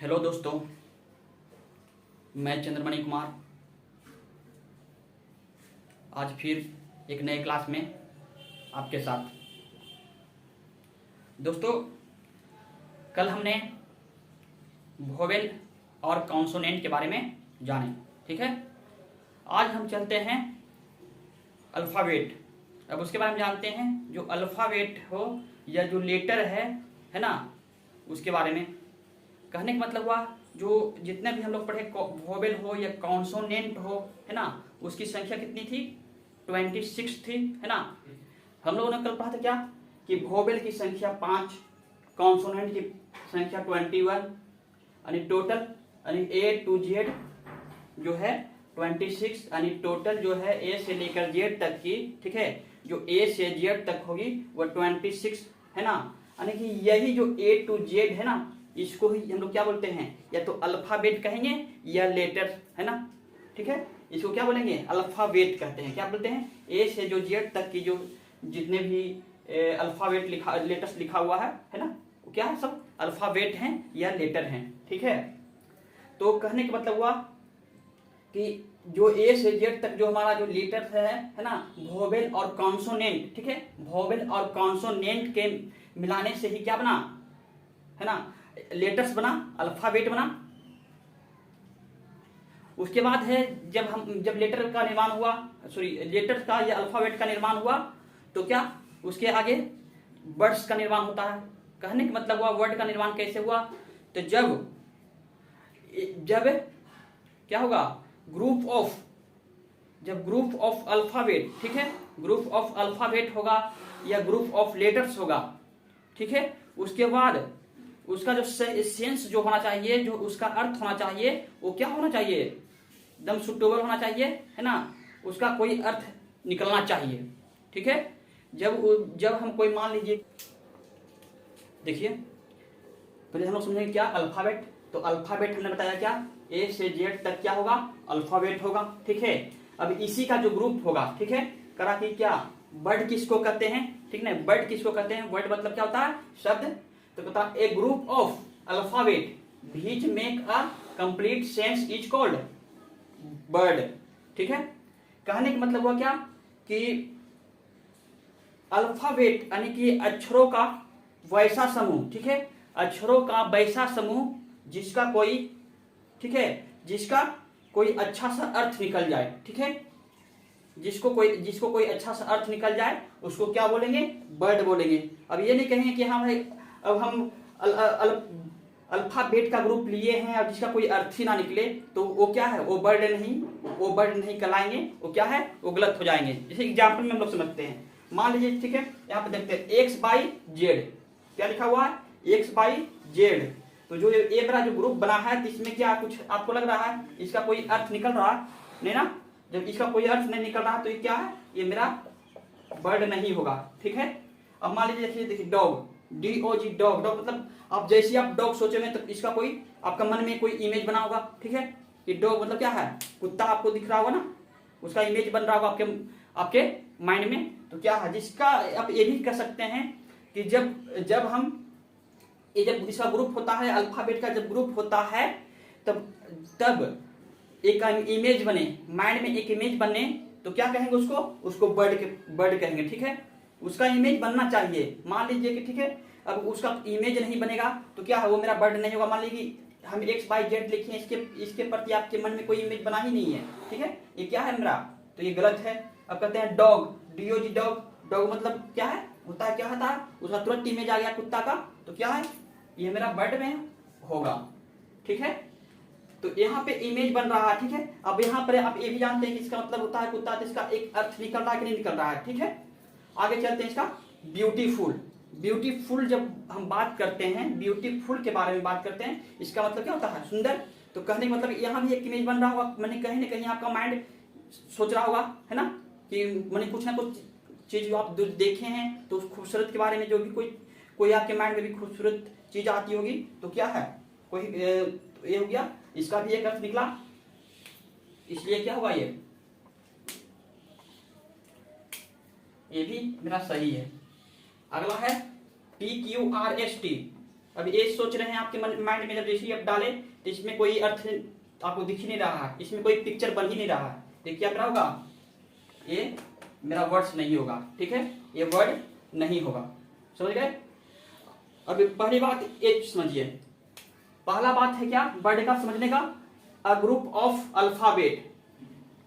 Hello दोस्तों, मैं चंद्रमणि कुमार आज फिर एक नए क्लास में आपके साथ। दोस्तों, कल हमने वोवेल और कॉन्सोनेंट के बारे में जाने, ठीक है। आज हम चलते हैं अल्फ़ाबेट। अब उसके बारे में जानते हैं, जो अल्फ़ाबेट हो या जो लेटर है ना, उसके बारे में। कहने का मतलब हुआ, जो जितने भी हम लोग पढ़े, वोवेल हो या कॉन्सोनेंट हो, है ना, उसकी संख्या कितनी थी? 26 थी, है ना। हम लोगों ने कल पढ़ा था क्या कि वोवेल की संख्या 5, कॉन्सोनेंट की संख्या 21, यानी टोटल यानी A to Z जो है 26, यानी टोटल जो है A से लेकर Z तक की, ठीक है, जो A से Z तक होगी वो 26, है ना। यानी कि यही जो A to Z है ना, इसको ही हम लोग क्या बोलते हैं? या तो अल्फाबेट कहेंगे या लेटर, है ना, ठीक है। इसको क्या बोलेंगे? अल्फाबेट कहते हैं। क्या बोलते हैं? ए से जो जेड तक की जो जितने भी अल्फाबेट लिखा, लेटर्स लिखा हुआ है ना, वो क्या है? सब अल्फाबेट हैं या लेटर हैं, ठीक है। तो कहने का मतलब हुआ कि जो ए से जेड तक जो हमारा जो लेटर है ना, वोवेल और कॉन्सोनेंट, ठीक है, वोवेल और कॉन्सोनेंट के मिलाने से ही क्या बना, है ना, लेटर्स बना, अल्फाबेट बना। उसके बाद है जब लेटर का निर्माण हुआ, लेटर का या अल्फाबेट का निर्माण हुआ, तो क्या उसके आगे वर्ड्स का निर्माण होता है। कहने का मतलब हुआ, वर्ड का निर्माण कैसे हुआ? तो जब क्या होगा? जब ग्रुप ऑफ अल्फाबेट, ठीक है, ग्रुप ऑफ अल्फाबेट होगा या ग्रुप ऑफ लेटर्स होगा, ठीक है, उसके बाद उसका जो सेंस जो होना चाहिए, जो उसका अर्थ होना चाहिए, वो क्या होना चाहिए? एकदम सुटेबल होना चाहिए, है ना, उसका कोई अर्थ निकलना चाहिए, ठीक है। जब हम कोई, मान लीजिए, देखिए, पहले हम लोग समझेंगे क्या अल्फाबेट। तो अल्फाबेट हमने बताया क्या, ए से जेड तक क्या होगा? अल्फाबेट होगा, ठीक है। अब इसी का जो ग्रुप होगा, ठीक है, करा कि क्या वर्ड किसको कहते हैं, ठीक है, वर्ड किसको कहते हैं? वर्ड मतलब क्या होता है? शब्द। तो कहता है a group of alphabet which make a complete sense is called word, ठीक है। कहने का मतलब हुआ क्या कि अल्फाबेट यानी कि अक्षरों का वैसा समूह, ठीक है, अक्षरों का वैसा समूह जिसका कोई, ठीक है, जिसका कोई अच्छा सा अर्थ निकल जाए, ठीक है, जिसको कोई अच्छा सा अर्थ निकल जाए, उसको क्या बोलेंगे? वर्ड बोलेंगे। अब ये नहीं कहेंगे कि हाँ भाई, अब हम अल्फाबेट का ग्रुप लिए हैं और जिसका कोई अर्थ ही ना निकले, तो वो क्या है? वो वर्ड नहीं कहलाएंगे, वो क्या है? वो गलत हो जाएंगे। जैसे एग्जाम्पल में हम लोग समझते हैं, मान लीजिए, ठीक है, यहाँ पे देखते हैं एक्स बाई जेड, क्या लिखा हुआ है? X by Z. तो जो ये मेरा जो ग्रुप बना है, इसमें क्या कुछ आपको लग रहा है इसका कोई अर्थ निकल रहा है? नहीं ना। जब इसका कोई अर्थ नहीं निकल रहा तो ये क्या है? ये मेरा वर्ड नहीं होगा, ठीक है। अब मान लीजिए, देखिए डॉग, DOG, डॉग। डॉग मतलब आप जैसे आप डॉग सोचेंगे तो इसका कोई आपका मन में कोई इमेज बना होगा, ठीक है। कि डॉग मतलब क्या है? कुत्ता आपको दिख रहा होगा ना, उसका इमेज बन रहा होगा आपके माइंड में। तो क्या है? जिसका आप ये भी कह सकते हैं कि जब इसका ग्रुप होता है, अल्फाबेट का जब ग्रुप होता है, तब एक इमेज बने, माइंड में एक इमेज बने, तो क्या कहेंगे उसको वर्ड कहेंगे, ठीक है। उसका इमेज बनना चाहिए। मान लीजिए कि, ठीक है, अब उसका इमेज नहीं बनेगा तो क्या है? वो मेरा वर्ड नहीं होगा। मान लीजिए हम एक्स बाई जेड लिखे, इसके प्रति आपके मन में कोई इमेज बना ही नहीं है, ठीक है, ये क्या है मेरा? तो ये गलत है। अब कहते हैं डॉग, DOG, डॉग। डॉग मतलब क्या है? होता है, क्या होता है? उसका तुरंत इमेज आ गया कुत्ता का, तो क्या है? ये मेरा वर्ड में होगा, ठीक है। तो यहाँ पे इमेज बन रहा है, ठीक है। अब यहाँ पर आप ये भी जानते हैं कि इसका मतलब होता है कुत्ता, तो इसका एक अर्थ निकल रहा है कि नहीं निकल रहा है, ठीक है। आगे चलते हैं, इसका ब्यूटीफुल जब हम बात करते हैं, ब्यूटीफुल के बारे में बात करते हैं, इसका मतलब क्या होता है? सुंदर। तो कहने का मतलब यहाँ भी एक इमेज बन रहा होगा, मैंने कहीं ना कहीं आपका माइंड सोच रहा होगा, है ना, कि मैंने कुछ ना कुछ चीज जो आप देखे हैं, तो उस खूबसूरत के बारे में जो भी कोई आपके माइंड में भी खूबसूरत चीज आती होगी, तो क्या है? कोई तो ये हो गया, इसका भी एक अर्थ निकला, इसलिए क्या होगा? ये भी मेरा सही है। अगला है TQRST, अब ये सोच रहे हैं आपके माइंड में, जब जैसे आप डाले तो इसमें कोई अर्थ आपको दिख ही नहीं रहा है, इसमें कोई पिक्चर बन ही नहीं रहा है, देखिए क्या होगा, ये मेरा वर्ड्स नहीं होगा, ठीक है, ये वर्ड नहीं होगा, समझ गए। अब पहली बात ये समझिए, पहला बात है क्या वर्ड का समझने का, अ ग्रुप ऑफ अल्फाबेट,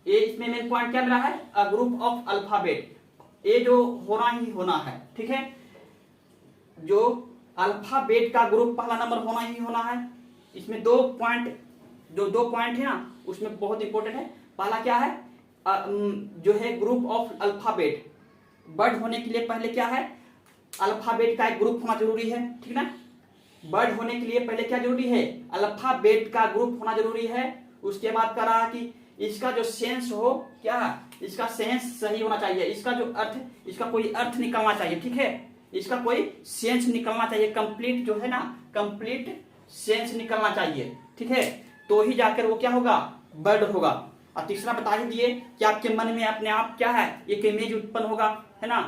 ये इसमें मेन पॉइंट क्या मिला है, अ ग्रुप ऑफ अल्फाबेट, ये जो होना ही होना है, ठीक है, जो अल्फाबेट का ग्रुप पहला नंबर होना ही होना है। इसमें दो पॉइंट है ना, उसमें बहुत इंपॉर्टेंट है। पहला क्या है, जो है ग्रुप ऑफ अल्फाबेट, वर्ड होने के लिए पहले क्या है, अल्फाबेट का एक ग्रुप होना जरूरी है, ठीक ना। वर्ड होने के लिए पहले क्या जरूरी है, अल्फाबेट का ग्रुप होना जरूरी है। उसके बाद कह रहा कि इसका जो सेंस हो, क्या इसका सेंस सही होना चाहिए, इसका जो अर्थ, इसका कोई अर्थ निकलना चाहिए, ठीक है, इसका कोई सेंस निकलना चाहिए, कंप्लीट जो है ना, कंप्लीट सेंस निकलना चाहिए, ठीक है, तो ही जाकर वो क्या होगा, वर्ड होगा। और तीसरा बता ही दिए कि आपके मन में अपने आप क्या है, एक इमेज उत्पन्न होगा, है ना,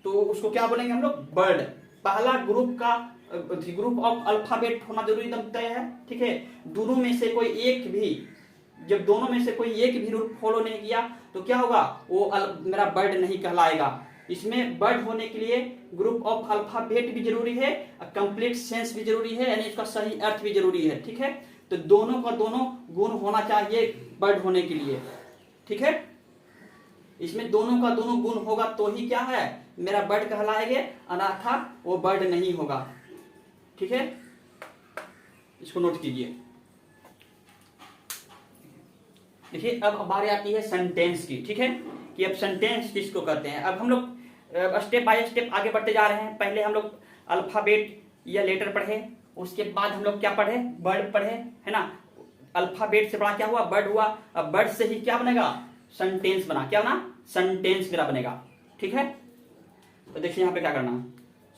तो उसको क्या बोलेंगे हम लोग, वर्ड। पहला ग्रुप ऑफ अल्फाबेट होना जरूरी एकदम तय है, ठीक है। दोनों में से कोई एक भी, जब दोनों में से कोई एक भी रूल फॉलो नहीं किया तो क्या होगा, वो मेरा वर्ड नहीं कहलाएगा। इसमें वर्ड होने के लिए ग्रुप ऑफ अल्फाबेट भी जरूरी है, कंप्लीट सेंस भी जरूरी है, यानी इसका सही अर्थ भी जरूरी है, ठीक है। तो दोनों का दोनों गुण होना चाहिए वर्ड होने के लिए, ठीक है। इसमें दोनों का दोनों गुण होगा तो ही क्या है, मेरा वर्ड कहलाएगा, अन्यथा वो वर्ड नहीं होगा, ठीक है। इसको नोट कीजिए। देखिए अब बारी आती है सेंटेंस की, ठीक है, कि अब सेंटेंस किसको कहते हैं। अब हम लोग स्टेप बाय स्टेप आगे बढ़ते जा रहे हैं। पहले हम लोग अल्फाबेट या लेटर पढ़े, उसके बाद हम लोग क्या पढ़े, वर्ड पढ़े, है ना। अल्फाबेट से बड़ा क्या हुआ, वर्ड हुआ। अब वर्ड से ही क्या बनेगा, सेंटेंस बना, क्या बना, सेंटेंस मेरा बनेगा, ठीक है। तो देखिए यहाँ पे क्या करना,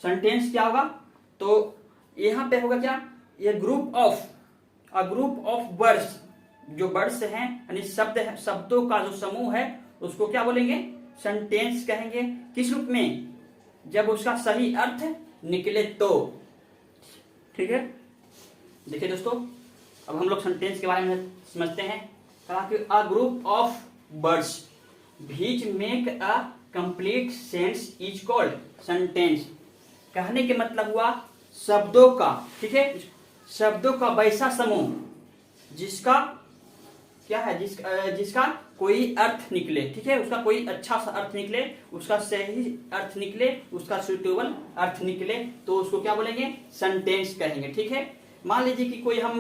सेंटेंस क्या होगा, तो यहाँ पे होगा क्या, ये ग्रुप ऑफ वर्ड्स, जो वर्ड्स हैं यानी शब्द है, शब्दों का जो समूह है उसको क्या बोलेंगे, सेंटेंस कहेंगे। किस रूप में, जब उसका सही अर्थ निकले तो, ठीक है। देखिए दोस्तों, अब हम लोग सेंटेंस के बारे में समझते हैं। कहा कि अ group of words which make a complete sense is called sentence. कहने के मतलब हुआ शब्दों का, ठीक है, शब्दों का वैसा समूह जिसका क्या है, जिसका कोई अर्थ निकले, ठीक है, उसका कोई अच्छा सा अर्थ निकले, उसका सही अर्थ निकले, उसका सुटेबल अर्थ निकले, तो उसको क्या बोलेंगे, सेंटेंस कहेंगे, ठीक है। मान लीजिए कि कोई हम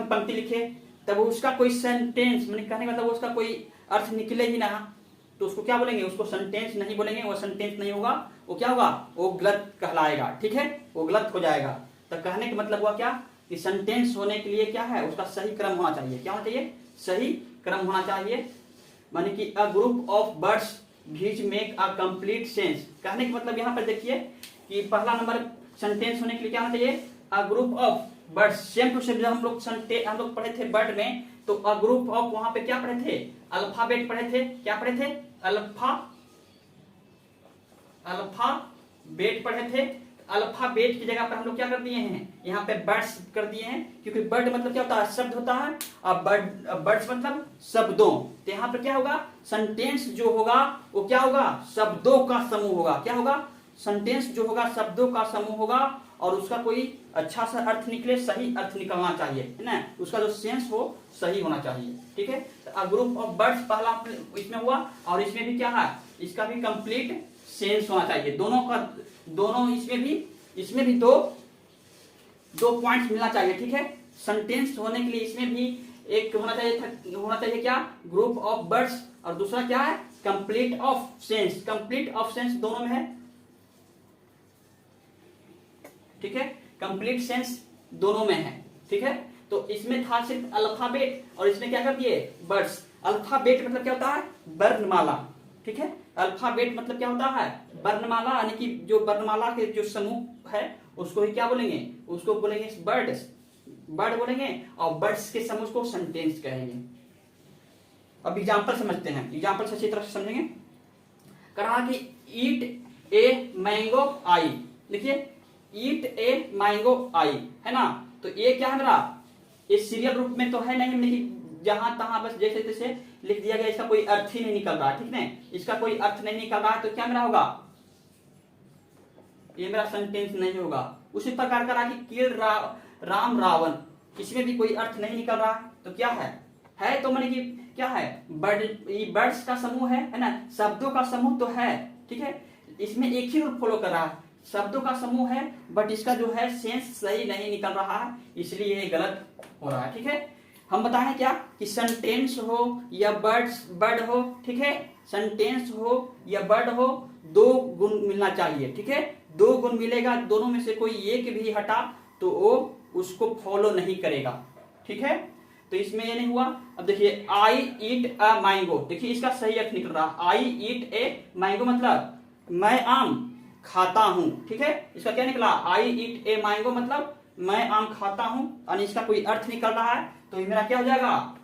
पंक्ति लिखे, तब उसका कोई सेंटेंस कहने का मतलब उसका कोई अर्थ निकले ही ना, तो उसको क्या बोलेंगे, उसको सेंटेंस नहीं बोलेंगे, वो सेंटेंस नहीं होगा, वो क्या होगा, वो गलत कहलाएगा, ठीक है, वो गलत हो जाएगा। तो कहने का मतलब हुआ क्या, कि सेंटेंस होने के लिए क्या है, उसका सही क्रम होना चाहिए, क्या होना चाहिए, सही क्रम होना चाहिए। माने कि अ group of words which make a complete sense. कहने का मतलब यहाँ पर देखिए कि पहला नंबर सेंटेंस होने के लिए क्या होना चाहिए, a group of words. Same to same जब हम लोग पढ़े थे वर्ड में, तो अ ग्रुप ऑफ, वहां पे क्या पढ़े थे, अल्फाबेट पढ़े थे, क्या पढ़े थे, अल्फाबेट पढ़े थे। अल्फाबेट की जगह पर हम लोग क्या कर दिए हैं, यहाँ पे वर्ड्स कर दिए हैं, क्योंकि वर्ड मतलब क्या होता है, शब्द होता है, और वर्ड्स मतलब शब्दों। तो यहाँ पे क्या होगा, सेंटेंस जो होगा वो क्या होगा, शब्दों का समूह होगा, क्या होगा, सेंटेंस जो होगा शब्दों का समूह होगा, और उसका कोई अच्छा सा अर्थ निकले, सही अर्थ निकलना चाहिए, है ना, उसका जो सेंस हो सही होना चाहिए, ठीक है। तो ग्रुप ऑफ वर्ड्स पहला इसमें हुआ, और इसमें भी क्या है, इसका भी कंप्लीट सेंस होना चाहिए। दोनों इसमें भी दो पॉइंट्स मिलना चाहिए, ठीक है। सेंटेंस होने के लिए इसमें भी एक होना चाहिए क्या, ग्रुप ऑफ वर्ड्स, और दूसरा क्या है, complete of sense. Complete of sense दोनों में है, ठीक है, कंप्लीट सेंस दोनों में है, ठीक है। तो इसमें था सिर्फ अल्फाबेट, और इसमें क्या कर दिए, वर्ड्स। अल्फाबेट मतलब क्या होता है, वर्णमाला, ठीक है। अल्फाबेट मतलब क्या होता है, वर्णमाला, यानी कि जो वर्णमाला के जो समूह है उसको ही क्या बोलेंगे, उसको बोलेंगे वर्ड बोलेंगे, और वर्ड्स के समूह को सेंटेंस कहेंगे। अब एग्जांपल समझते हैं, एग्जांपल से अच्छी तरह से समझेंगे। कहा कि ईट ए मैंगो आई। देखिए ईट ए मैंगो आई, है ना। तो ये क्या है मेरा, ये सीरियल रूप में तो है नहीं, लेकिन जहां तहां बस जैसे तैसे लिख दिया गया, इसका कोई अर्थ ही नहीं निकल रहा, ठीक है, इसका कोई अर्थ नहीं निकल रहा, तो क्या मेरा होगा, ये मेरा सेंटेंस नहीं होगा। उसी प्रकार का कि किल राम रावण, इसमें भी कोई अर्थ नहीं निकल रहा, तो क्या है तो मैंने कि क्या है, बर्ड्स का समूह है ना, शब्दों का समूह तो है, ठीक है, इसमें एक ही रूल फॉलो कर रहा है, शब्दों का समूह है, बट इसका जो है सेंस सही नहीं निकल रहा है, इसलिए ये गलत हो रहा है, ठीक है। हम बताएं क्या कि सेंटेंस हो या वर्ड हो, ठीक है, सेंटेंस हो या वर्ड हो, दो गुण मिलना चाहिए, ठीक है, दो गुण मिलेगा, दोनों में से कोई एक भी हटा तो वो उसको फॉलो नहीं करेगा, ठीक है। तो इसमें ये नहीं हुआ। अब देखिए आई ईट अ मैंगो, देखिए इसका सही अर्थ निकल रहा, आई ईट ए मैंगो मतलब मैं आम खाता हूं, ठीक है, इसका क्या निकला, आई ईट ए मैंगो मतलब मैं आम खाता हूं, और इसका कोई अर्थ निकल रहा है, तो ये मेरा क्या हो जाएगा,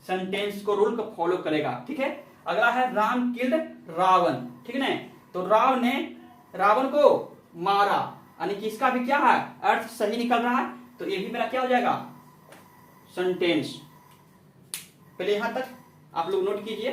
सेंटेंस को रूल को फॉलो करेगा, ठीक है। अगला है राम किल्ड रावण, ठीक है, तो राव ने रावण को मारा, यानी कि इसका भी क्या है, अर्थ सही निकल रहा है, तो ये भी मेरा क्या हो जाएगा, सेंटेंस। पहले यहां तक आप लोग नोट कीजिए।